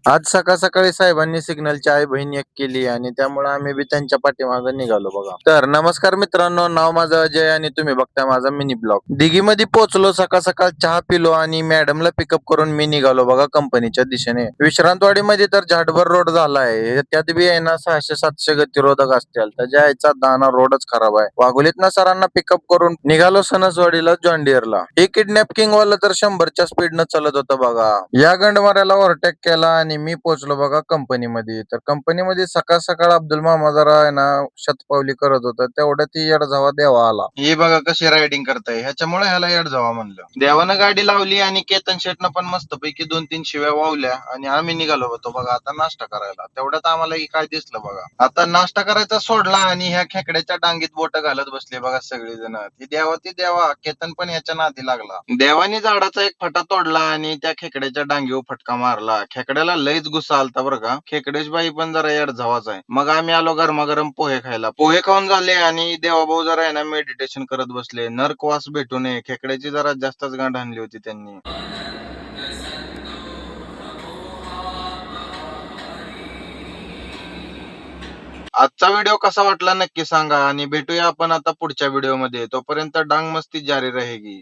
आज सकाळ-सकाळी साहेबांनी सिग्नलची आई-बहीण एक केली आणि त्यामुळे आम्ही बी त्यांच्या पाठीमागे निघालो बघा. तर नमस्कार मित्रांनो, नाव माझं अजय आणि तुम्ही बघताय माझा मिनी ब्लॉग. दिघीमध्ये पोहोचलो, सकाळ-सकाळ चहा पिलो आणि मॅडमला पिकअप करून मी निघालो बघा कंपनीच्या दिशेने. विश्रांतवाडीमध्ये तर झाडभर रोड झालाय. त्यात बी आहे ना 600-700 गतिरोधक असतील. त्याच्या याचा दाना रोडच खराब आहे. वाघोलीतनं सरांना पिकअप करून निघालो सणसवाडीला जॉन डिअरला. हे किडनॅपिंग वाला तर 100च्या स्पीडनं चालत होतं बघा. या गंडमाऱ्याला ओव्हरटेक केला आणि मी पोहोचलो बघा कंपनीमध्ये. तर कंपनीमध्ये सकाळ सकाळ अब्दुल मामा जरा आहे ना शतपावली करत होता, तेवढ्यात येडजावा देवा आला. हे बघा कशी रायडिंग करताय, ह्याच्यामुळे ह्याला येडजावा म्हणलं. देवानं गाडी लावली आणि केतन शेटनं पण मस्तपैकी 2-3 शिव्या वावल्या आणि आम्ही निघालो होतो बघा आता नाश्ता करायला. तेवढ्यात आम्हाला काय दिसलं बघा, आता नाश्ता करायचा सोडला आणि ह्या खेकड्याच्या डांगीत बोट घालत बसले बघा सगळेजण. ती देवा केतन पण ह्याच्या नादी लागला. देवाने झाडाचा एक फटा तोडला आणि त्या खेकड्याच्या डांगीवर फटका मारला. खेकड्याला लईच गुस्सा आलता बरं का. खेकड्याची बाई पण जरा येडझावाच आहे. मग आम्ही आलो गरमागरम पोहे खायला. पोहे खाऊन झाले आणि देवाभाऊ जरा आहे ना मेडिटेशन करत बसले. नरकवास भेटू नये, खेकड्याची जरा जास्तच गांड आणली होती त्यांनी. आजचा व्हिडिओ कसा वाटला नक्की सांगा आणि भेटूया आपण आता पुढच्या व्हिडिओमध्ये. तोपर्यंत डांग मस्ती जारी रहेगी.